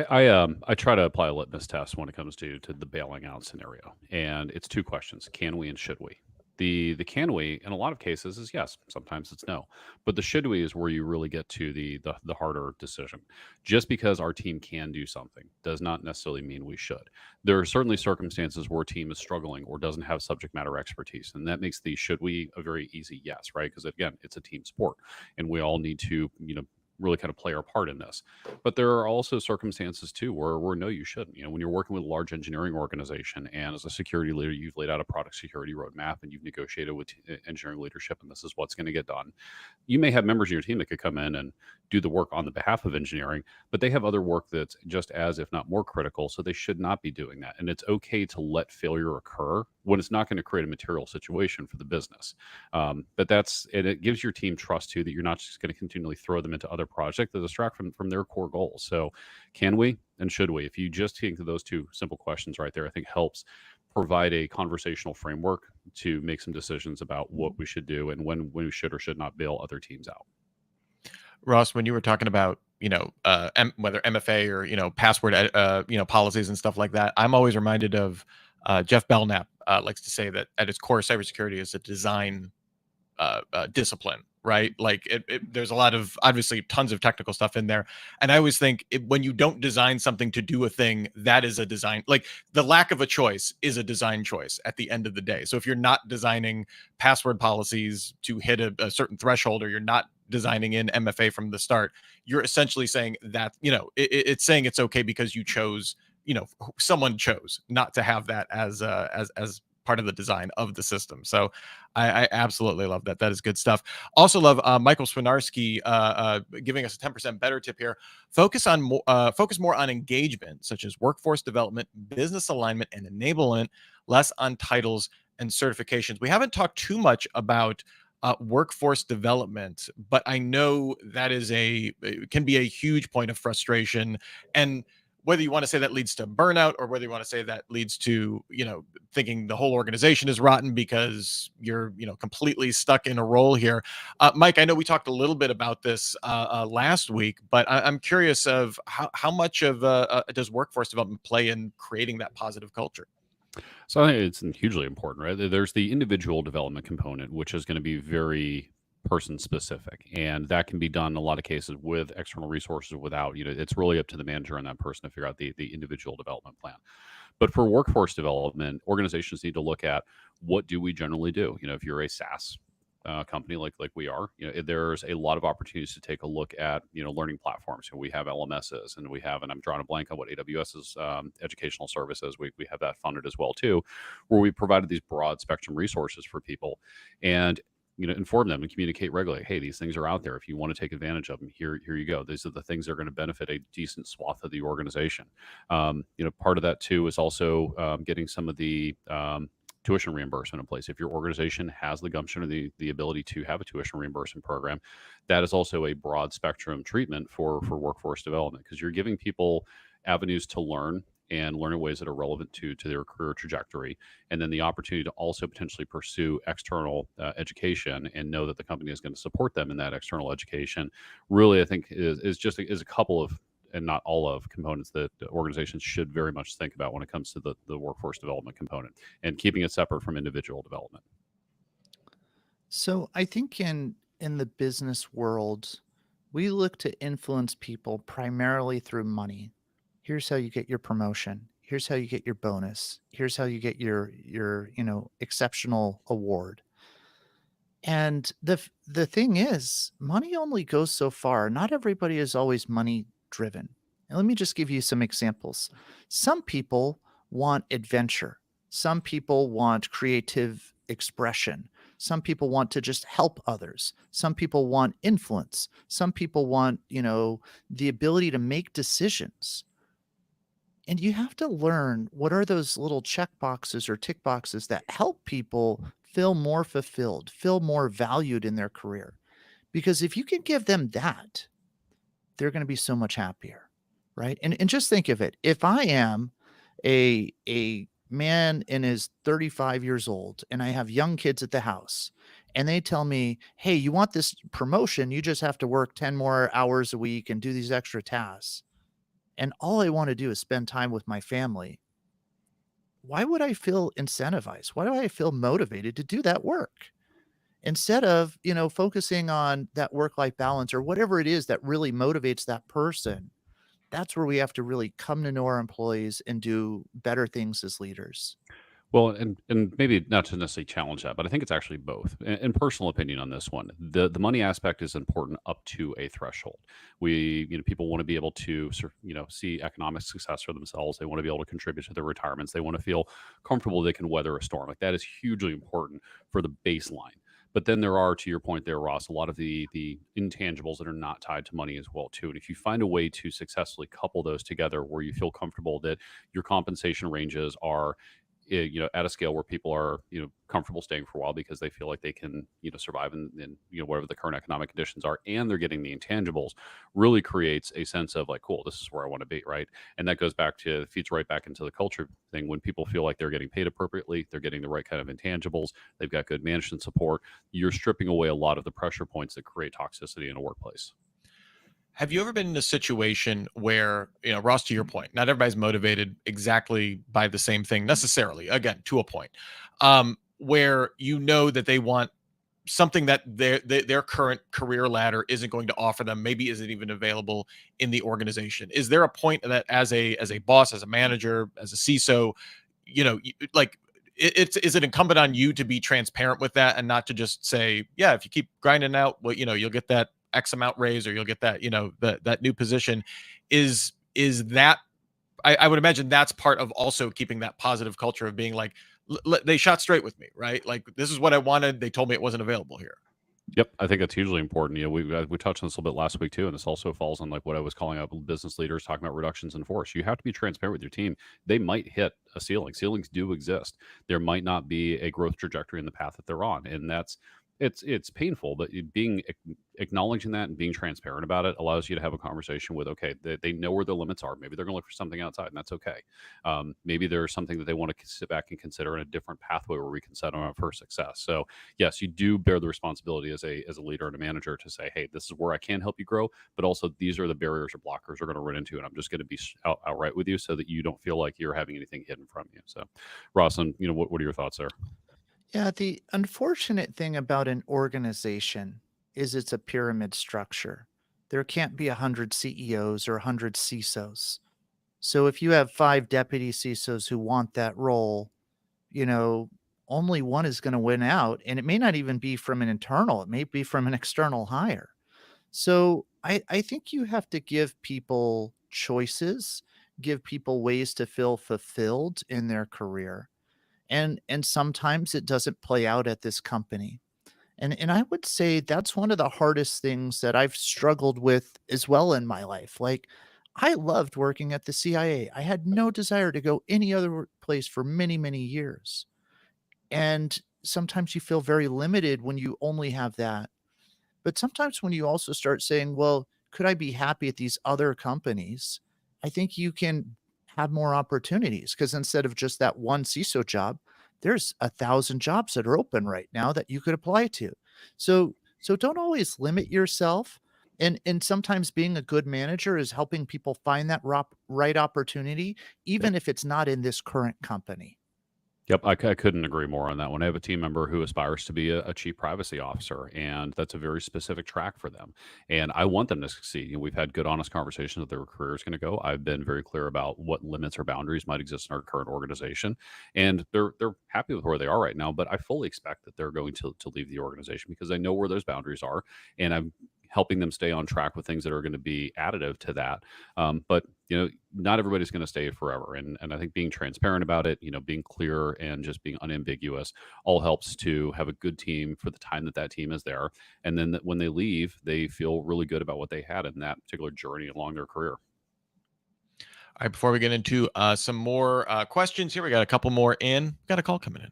I try to apply a litmus test when it comes to the bailing out scenario, and it's two questions: can we and should we? The can we in a lot of cases is yes. Sometimes it's no, but the should we is where you really get to the harder decision. Just because our team can do something does not necessarily mean we should. There are certainly circumstances where a team is struggling or doesn't have subject matter expertise, and that makes the should we a very easy yes, right? Because again, it's a team sport, and we all need to really kind of play our part in this. But there are also circumstances too where no, you shouldn't. When you're working with a large engineering organization and as a security leader, you've laid out a product security roadmap and you've negotiated with engineering leadership, and this is what's going to get done. You may have members of your team that could come in and do the work on the behalf of engineering, but they have other work that's just as, if not more critical. So they should not be doing that. And it's okay to let failure occur when it's not going to create a material situation for the business. But it gives your team trust too that you're not just going to continually throw them into other projects that distract from their core goals. So, can we and should we? If you just think of those two simple questions right there, I think helps provide a conversational framework to make some decisions about what we should do and when we should or should not bail other teams out. Ross, when you were talking about, whether MFA or, password, policies and stuff like that, I'm always reminded of Jeff Belknap likes to say that at its core, cybersecurity is a design discipline, right? Like there's a lot of obviously tons of technical stuff in there. And I always think when you don't design something to do a thing, that is a design, like the lack of a choice is a design choice at the end of the day. So if you're not designing password policies to hit a certain threshold, or you're not designing in MFA from the start, you're essentially saying that, it's saying it's okay because you chose, someone chose not to have that as part of the design of the system. So I absolutely love that. That is good stuff. Also love Michael Swinarski giving us a 10% better tip here. Focus more on engagement, such as workforce development, business alignment, and enablement, less on titles and certifications. We haven't talked too much about workforce development, but I know that can be a huge point of frustration. And whether you want to say that leads to burnout or whether you want to say that leads to, thinking the whole organization is rotten because you're, completely stuck in a role here. Mike, I know we talked a little bit about this last week, but I'm curious of how much of does workforce development play in creating that positive culture? So I think it's hugely important, right? There's the individual development component, which is going to be very person specific, and that can be done in a lot of cases with external resources. Without, it's really up to the manager and that person to figure out the individual development plan. But for workforce development, organizations need to look at what do we generally do. If you're a SaaS company like we are, there's a lot of opportunities to take a look at learning platforms. We have LMSs, and and I'm drawing a blank on what AWS's educational services. We have that funded as well too, where we provided these broad spectrum resources for people, and inform them and communicate regularly. Hey, these things are out there. If you want to take advantage of them, here you go. These are the things that are going to benefit a decent swath of the organization. Part of that too is also getting some of the tuition reimbursement in place. If your organization has the gumption or the ability to have a tuition reimbursement program, that is also a broad spectrum treatment for workforce development, because you're giving people avenues to learn and learn in ways that are relevant to their career trajectory, and then the opportunity to also potentially pursue external education and know that the company is going to support them in that external education. Really, I think is a couple of, and not all of, components that organizations should very much think about when it comes to the workforce development component, and keeping it separate from individual development. So I think in the business world, we look to influence people primarily through money. Here's how you get your promotion. Here's how you get your bonus. Here's how you get your exceptional award. And the thing is, money only goes so far. Not everybody is always money driven. And let me just give you some examples. Some people want adventure. Some people want creative expression. Some people want to just help others. Some people want influence. Some people want, the ability to make decisions. And you have to learn what are those little check boxes or tick boxes that help people feel more fulfilled, feel more valued in their career. Because if you can give them that, they're going to be so much happier, right? And just think of it. If I am a man and is 35 years old and I have young kids at the house and they tell me, "Hey, you want this promotion, you just have to work 10 more hours a week and do these extra tasks." And all I want to do is spend time with my family. Why would I feel incentivized? Why do I feel motivated to do that work? Instead of, focusing on that work-life balance or whatever it is that really motivates that person, that's where we have to really come to know our employees and do better things as leaders. Well, and maybe not to necessarily challenge that, but I think it's actually both. In personal opinion on this one, the money aspect is important up to a threshold. People want to be able to see economic success for themselves. They want to be able to contribute to their retirements. They want to feel comfortable they can weather a storm. Like that is hugely important for the baseline. But then there are, to your point there, Ross, a lot of the intangibles that are not tied to money as well too. And if you find a way to successfully couple those together, where you feel comfortable that your compensation ranges are at a scale where people are comfortable staying for a while because they feel like they can survive in whatever the current economic conditions are, and they're getting the intangibles, really creates a sense of like, cool, this is where I want to be, right? And that goes back to feeds right back into the culture thing. When people feel like they're getting paid appropriately, they're getting the right kind of intangibles, they've got good management support, you're stripping away a lot of the pressure points that create toxicity in a workplace. Have you ever been in a situation where, Ross, to your point, not everybody's motivated exactly by the same thing necessarily, again, to a point, where that they want something that their current career ladder isn't going to offer them, maybe isn't even available in the organization? Is there a point that as a boss, as a manager, as a CISO, like is it incumbent on you to be transparent with that and not to just say, yeah, if you keep grinding out, well, you'll get that X amount raise or you'll get that, that new position? Is that, I would imagine that's part of also keeping that positive culture of being like, they shot straight with me, right? Like, this is what I wanted. They told me it wasn't available here. Yep, I think that's hugely important. We touched on this a little bit last week too, and this also falls on like what I was calling out business leaders talking about reductions in force. You have to be transparent with your team. They might hit a ceiling. Ceilings do exist. There might not be a growth trajectory in the path that they're on, and it's painful. But acknowledging that and being transparent about it allows you to have a conversation with, okay, they know where the limits are. Maybe they're going to look for something outside, and that's okay. Maybe there's something that they want to sit back and consider in a different pathway where we can set them up for success. So yes, you do bear the responsibility as a leader and a manager to say, hey, this is where I can help you grow, but also these are the barriers or blockers we're going to run into, and I'm just going to be outright with you so that you don't feel like you're having anything hidden from you. So, Rawson, what are your thoughts there? Yeah, the unfortunate thing about an organization is it's a pyramid structure. There can't be 100 CEOs or 100 CISOs. So if you have 5 deputy CISOs who want that role, you know, only one is going to win out. And it may not even be from an internal, it may be from an external hire. So I think you have to give people choices, give people ways to feel fulfilled in their career. And sometimes it doesn't play out at this company. And I would say that's one of the hardest things that I've struggled with as well in my life. Like, I loved working at the CIA. I had no desire to go any other place for many, many years. And sometimes you feel very limited when you only have that. But sometimes when you also start saying, well, could I be happy at these other companies? I think you can have more opportunities because instead of just that one CISO job, there's 1,000 jobs that are open right now that you could apply to. So don't always limit yourself. And sometimes being a good manager is helping people find that right opportunity, even if it's not in this current company. Yep, I couldn't agree more on that one. I have a team member who aspires to be a chief privacy officer, and that's a very specific track for them. And I want them to succeed. We've had good, honest conversations of their career is going to go. I've been very clear about what limits or boundaries might exist in our current organization, and they're happy with where they are right now. But I fully expect that they're going to leave the organization because I know where those boundaries are, and I'm helping them stay on track with things that are going to be additive to that. But not everybody's going to stay forever, and I think being transparent about it, being clear and just being unambiguous, all helps to have a good team for the time that that team is there, and then when they leave, they feel really good about what they had in that particular journey along their career. All right, before we get into some more questions here, we got a couple more in. Got a call coming in.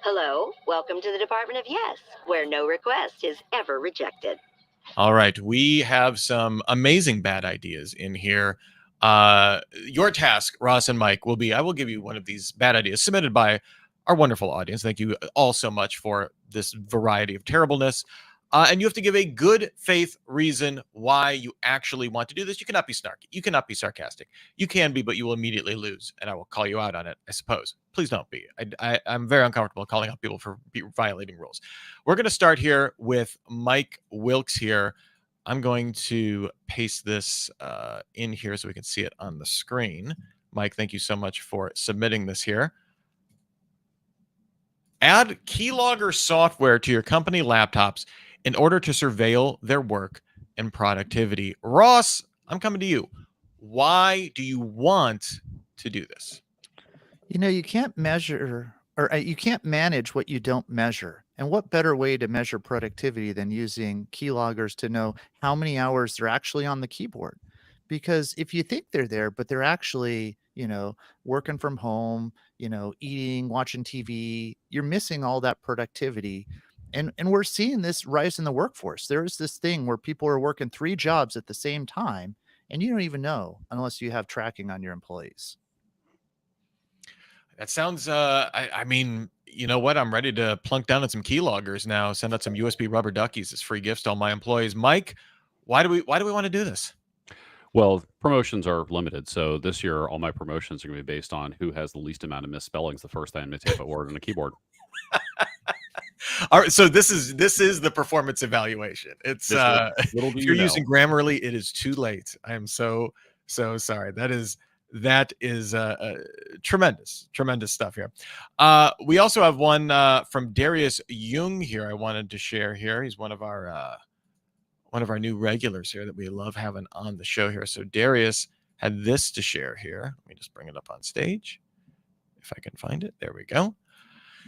Hello, welcome to the Department of Yes, where no request is ever rejected. All right, we have some amazing bad ideas in here. Your task, Ross and Mike, will be I will give you one of these bad ideas submitted by our wonderful audience. Thank you all so much for this variety of terribleness. And you have to give a good faith reason why you actually want to do this. You cannot be snarky. You cannot be sarcastic. You can be, but you will immediately lose, and I will call you out on it, I suppose. Please don't be. I'm very uncomfortable calling out people for violating rules. We're going to start here with Mike Wilkes here. I'm going to paste this in here so we can see it on the screen. Mike, thank you so much for submitting this here. Add keylogger software to your company laptops in order to surveil their work and productivity. Ross, I'm coming to you. Why do you want to do this? You can't measure or you can't manage what you don't measure. And what better way to measure productivity than using keyloggers to know how many hours they're actually on the keyboard? Because if you think they're there, but they're actually, working from home, eating, watching TV, you're missing all that productivity. And we're seeing this rise in the workforce. There is this thing where people are working 3 jobs at the same time, and you don't even know unless you have tracking on your employees. That sounds I mean, you know what? I'm ready to plunk down on some keyloggers now. Send out some USB rubber duckies as free gifts to all my employees. Mike, why do we want to do this? Well, promotions are limited. So this year, all my promotions are going to be based on who has the least amount of misspellings the first time they type a word on a keyboard. All right, so this is the performance evaluation. It's little do if you you're know. using Grammarly, it is too late. I am so sorry. That is tremendous stuff here. We also have one from Darius Jung here. I wanted to share here. He's one of our new regulars here that we love having on the show here. So Darius had this to share here. Let me just bring it up on stage if I can find it. There we go.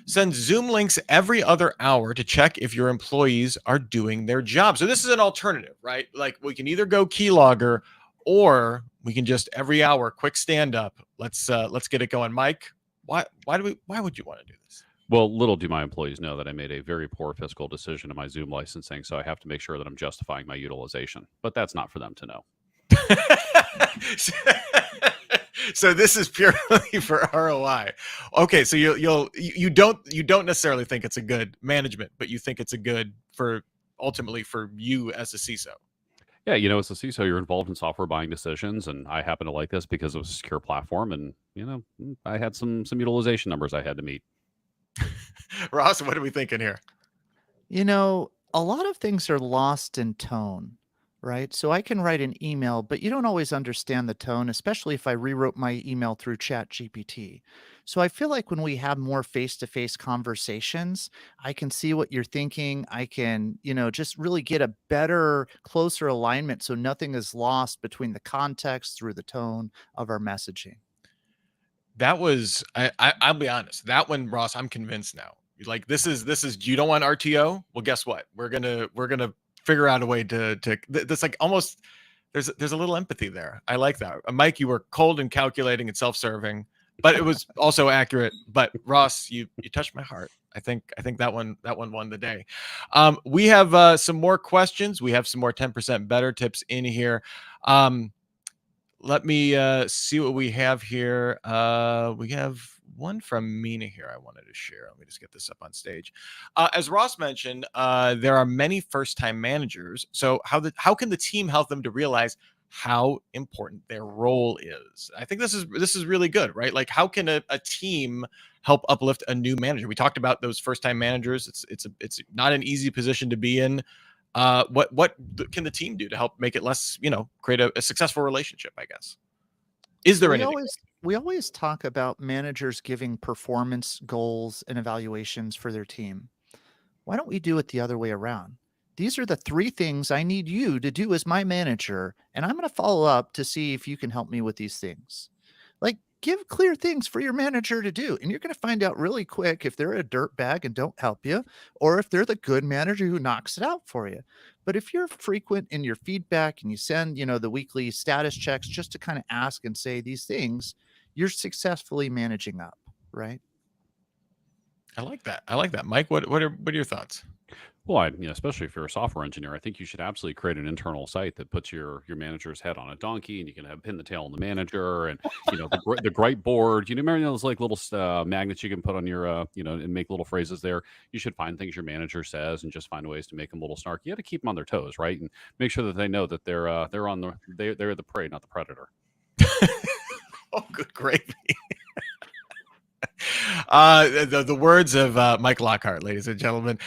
Send Zoom links every other hour to check if your employees are doing their job. So this is an alternative, right? Like we can either go keylogger or we can just every hour quick stand up. Let's get it going. Mike, why would you want to do this? Well, little do my employees know that I made a very poor fiscal decision in my Zoom licensing, so I have to make sure that I'm justifying my utilization. But that's not for them to know. So this is purely for ROI. Okay, so you don't necessarily think it's a good management, but you think it's a good for ultimately for you as a CISO. Yeah, as a CISO, you're involved in software buying decisions, and I happen to like this because it was a secure platform, and I had some utilization numbers I had to meet. Ross, what are we thinking here? A lot of things are lost in tone, right? So I can write an email, but you don't always understand the tone, especially if I rewrote my email through Chat GPT. So I feel like when we have more face-to-face conversations, I can see what you're thinking. I can, just really get a better, closer alignment so nothing is lost between the context through the tone of our messaging. That was I'll be honest. That one, Ross, I'm convinced now. Like this is you don't want RTO? Well, guess what? We're gonna figure out a way to that's like almost there's a little empathy there. I like that. Mike, you were cold and calculating and self-serving, but it was also accurate. But Ross, you touched my heart. I think that one won the day. We have some more questions. We have some more 10% better tips in here. Let me see what we have here. We have one from Mina here I wanted to share. Let me just get this up on stage. As Ross mentioned, there are many first-time managers. So how can the team help them to realize how important their role is? I think this is really good, right? Like how can a team help uplift a new manager? We talked about those first-time managers. It's not an easy position to be in. What can the team do to help make it less, create a successful relationship, I guess? Is there anything? We always talk about managers giving performance goals and evaluations for their team. Why don't we do it the other way around? These are the 3 things I need you to do as my manager, and I'm going to follow up to see if you can help me with these things. Like, give clear things for your manager to do, and you're going to find out really quick if they're a dirt bag and don't help you, or if they're the good manager who knocks it out for you. But if you're frequent in your feedback and you send, the weekly status checks just to kind of ask and say these things, you're successfully managing up, right? I like that. I like that. Mike, what are your thoughts? Well, especially if you're a software engineer, I think you should absolutely create an internal site that puts your manager's head on a donkey, and you can have pin the tail on the manager, and the gripe board. Remember those like little magnets you can put on your and make little phrases there. You should find things your manager says and just find ways to make them a little snarky. You got to keep them on their toes, right, and make sure that they know that they're on they're the prey, not the predator. Oh, good gravy. The words of Mike Lockhart, ladies and gentlemen.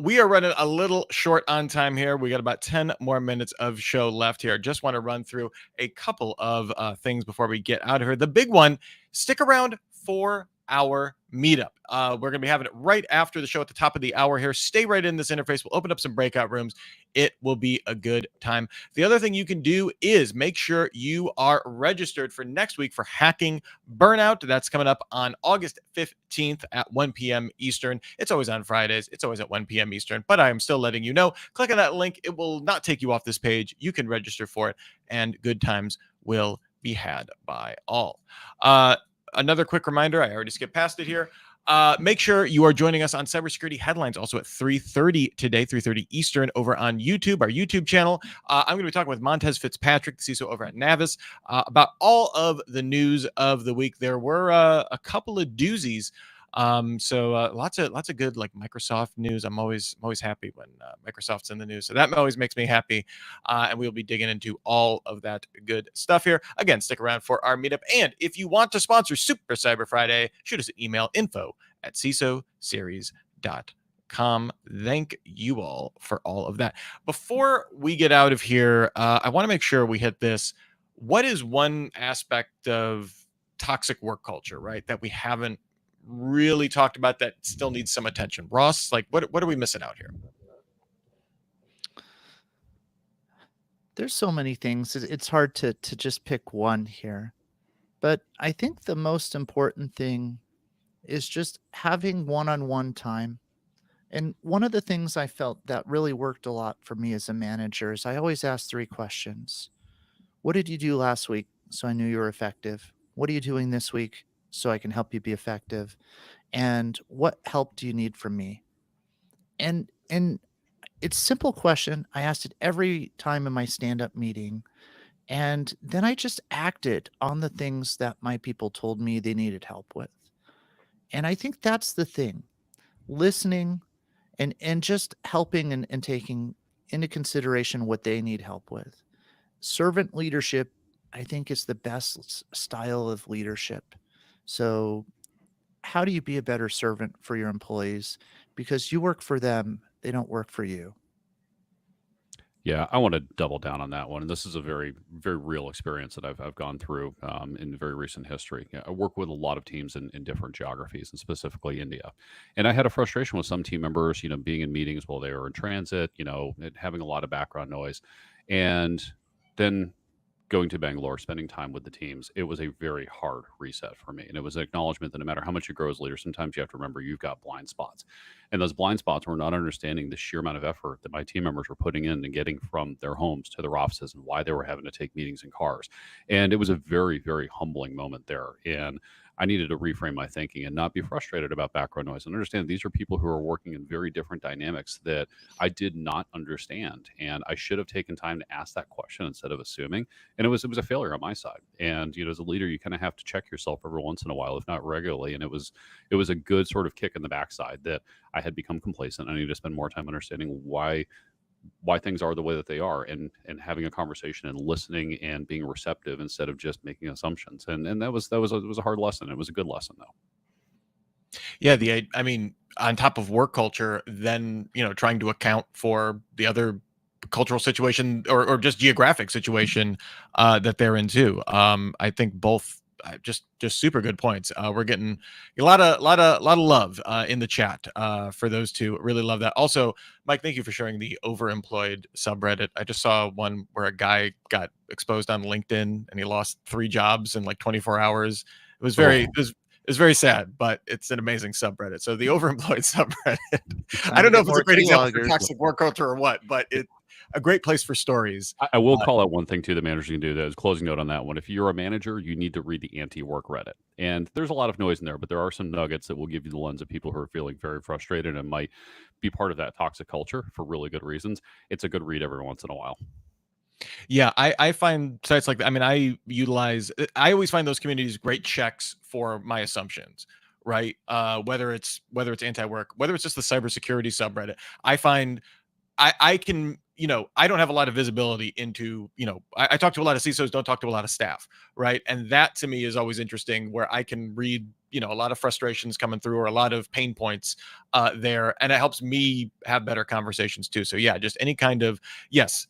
We are running a little short on time here. We got about 10 more minutes of show left here. Just want to run through a couple of things before we get out of here. The big one, stick around for our meetup. We're going to be having it right after the show at the top of the hour here. Stay right in this interface. We'll open up some breakout rooms. It will be a good time. The other thing you can do is make sure you are registered for next week for Hacking Burnout. That's coming up on August 15th at 1 p.m. Eastern. It's always on Fridays. It's always at 1 p.m. Eastern, but I am still letting you know. Click on that link. It will not take you off this page. You can register for it, and good times will be had by all. Another quick reminder, I already skipped past it here. Make sure you are joining us on Cybersecurity Headlines also at 3:30 today, 3:30 Eastern over on YouTube, our YouTube channel. I'm going to be talking with Montez Fitzpatrick, the CISO over at Navis, about all of the news of the week. There were a couple of doozies. So lots of good like Microsoft news. I'm always happy when Microsoft's in the news. So that always makes me happy. And we'll be digging into all of that good stuff here. Again, stick around for our meetup. And if you want to sponsor Super Cyber Friday, shoot us an email, info@cisoseries.com. Thank you all for all of that. Before we get out of here, I want to make sure we hit this. What is one aspect of toxic work culture, right, that we haven't really talked about that still needs some attention? Ross, like what are we missing out here? There's so many things. It's hard to just pick one here. But I think the most important thing is just having one-on-one time. And one of the things I felt that really worked a lot for me as a manager is I always ask 3 questions. What did you do last week so I knew you were effective? What are you doing this week so I can help you be effective? And what help do you need from me? And it's a simple question. I asked it every time in my stand-up meeting, and then I just acted on the things that my people told me they needed help with. And I think that's the thing. Listening and just helping and taking into consideration what they need help with. Servant leadership, I think, is the best style of leadership. So how do you be a better servant for your employees? Because you work for them, they don't work for you. Yeah, I want to double down on that one. And this is a very, very real experience that I've gone through in very recent history. I work with a lot of teams in different geographies, and specifically India. And I had a frustration with some team members, being in meetings while they were in transit, having a lot of background noise. And then going to Bangalore, spending time with the teams, it was a very hard reset for me. And it was an acknowledgement that no matter how much you grow as a leader, sometimes you have to remember you've got blind spots. And those blind spots were not understanding the sheer amount of effort that my team members were putting in and getting from their homes to their offices and why they were having to take meetings in cars. And it was a very, very humbling moment there. And I needed to reframe my thinking and not be frustrated about background noise and understand these are people who are working in very different dynamics that I did not understand. And I should have taken time to ask that question instead of assuming. And it was a failure on my side. And as a leader, you kind of have to check yourself every once in a while, if not regularly. And it was a good sort of kick in the backside that I had become complacent. I need to spend more time understanding why things are the way that they are, and having a conversation and listening and being receptive instead of just making assumptions. And it was a hard lesson. It was a good lesson though. Yeah, I mean, on top of work culture, then trying to account for the other cultural situation or just geographic situation that they're in too. I think both just super good points. We're getting a lot of love in the chat for those two. Really love that. Also, Mike, thank you for sharing the overemployed subreddit. I just saw one where a guy got exposed on LinkedIn and he lost 3 jobs in like 24 hours. It was very it was very sad, but it's an amazing subreddit. So the overemployed subreddit. Time I to don't know get if it's more a great example for keyloggers. toxic work culture or what, but it's a great place for stories. I will call out one thing too. The managers can do that is closing note on that one. If you're a manager, you need to read the anti-work Reddit, and there's a lot of noise in there, but there are some nuggets that will give you the lens of people who are feeling very frustrated and might be part of that toxic culture for really good reasons. It's a good read every once in a while. Yeah, I find sites like that. I mean, I always find those communities great checks for my assumptions, right? Whether it's anti-work, whether it's just the cybersecurity subreddit. I find I can, I don't have a lot of visibility into, I talk to a lot of CISOs, don't talk to a lot of staff, right? And that to me is always interesting, where I can read, a lot of frustrations coming through, or a lot of pain points there. And it helps me have better conversations too. So yeah, just any kind of, yes,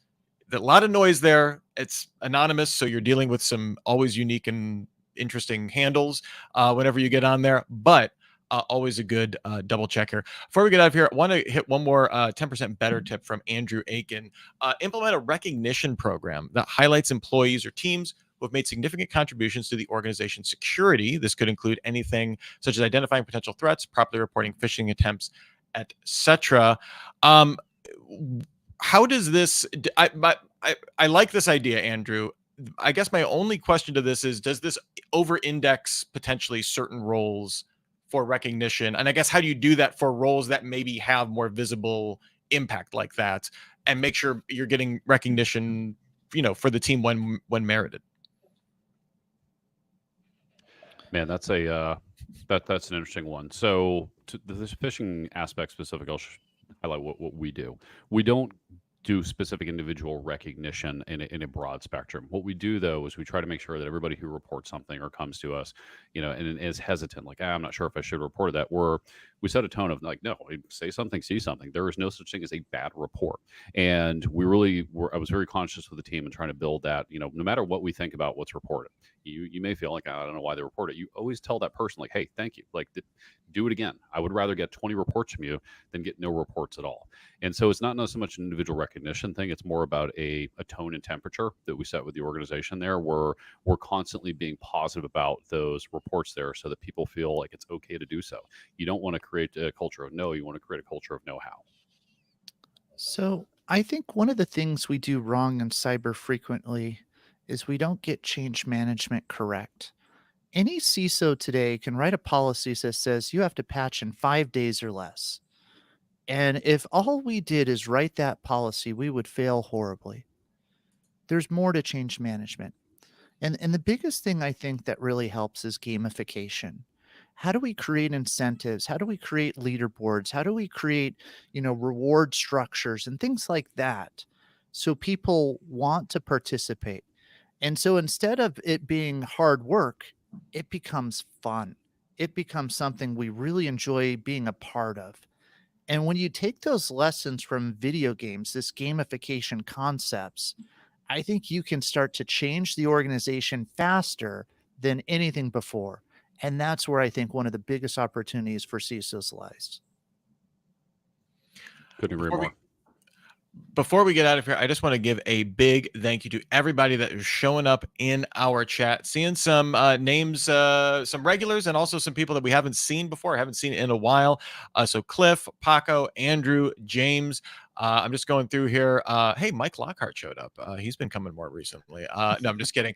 a lot of noise there. It's anonymous, so you're dealing with some always unique and interesting handles whenever you get on there, but always a good double checker. Before we get out of here, I want to hit one more 10% better tip from Andrew Aiken. Implement a recognition program that highlights employees or teams who have made significant contributions to the organization's security. This could include anything such as identifying potential threats, properly reporting phishing attempts, etc. How does this? I like this idea, Andrew. I guess my only question to this is: does this over-index potentially certain roles for recognition? And I guess, how do you do that for roles that maybe have more visible impact like that, and make sure you're getting recognition, for the team when merited? Man, that's a that's an interesting one. So to this phishing aspect specific, I'll highlight what we do. We don't do specific individual recognition in a broad spectrum. What we do though is we try to make sure that everybody who reports something or comes to us, and is hesitant, like, I'm not sure if I should report that, we set a tone of like, no, say something, see something. There is no such thing as a bad report. And I was very conscious with the team and trying to build that, no matter what we think about what's reported, you may feel like, I don't know why they report it. You always tell that person like, hey, thank you. Like, do it again. I would rather get 20 reports from you than get no reports at all. And so it's not so much an individual recognition thing. It's more about a tone and temperature that we set with the organization there, where we're constantly being positive about those reports there so that people feel like it's okay to do so. You don't want to create a culture of no, you want to create a culture of know-how. So I think one of the things we do wrong in cyber frequently is we don't get change management correct. Any CISO today can write a policy that says you have to patch in 5 days or less. And if all we did is write that policy, we would fail horribly. There's more to change management. And the biggest thing I think that really helps is gamification. How do we create incentives? How do we create leaderboards? How do we create, reward structures and things like that, so people want to participate? And so instead of it being hard work, it becomes fun. It becomes something we really enjoy being a part of. And when you take those lessons from video games, this gamification concepts, I think you can start to change the organization faster than anything before. And that's where I think one of the biggest opportunities for CISOs lies. Couldn't agree more. Before we get out of here, I just want to give a big thank you to everybody that is showing up in our chat, seeing some names, some regulars, and also some people that we haven't seen before, haven't seen in a while. So Cliff, Paco, Andrew, James. I'm just going through here. Hey, Mike Lockhart showed up. He's been coming more recently. No, I'm just kidding.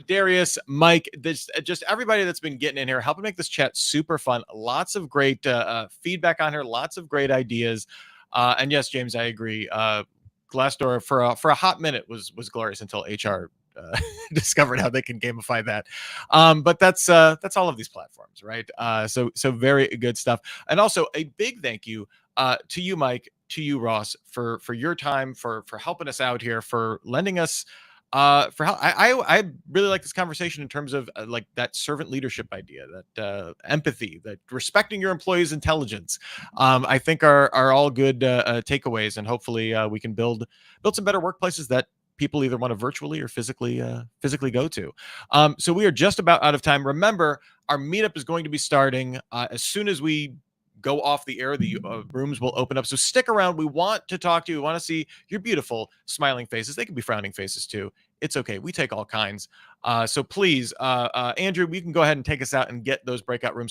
Darius, Mike, just everybody that's been getting in here, helping make this chat super fun. Lots of great feedback on here. Lots of great ideas. And yes, James, I agree. Glassdoor for a hot minute was glorious until HR discovered how they can gamify that. But that's all of these platforms, right? So very good stuff. And also a big thank you to you, Mike, to you, Ross, for your time, for helping us out here, for lending us for how I really like this conversation in terms of like that servant leadership idea, that empathy, that respecting your employees' intelligence. I think are all good takeaways, and hopefully we can build some better workplaces that people either want to virtually or physically go to. So we are just about out of time. Remember, our meetup is going to be starting as soon as we go off the air. The rooms will open up, so stick around. We want to talk to you. We want to see your beautiful smiling faces. They can be frowning faces too. It's okay. We take all kinds. So please, Andrew, we can go ahead and take us out and get those breakout rooms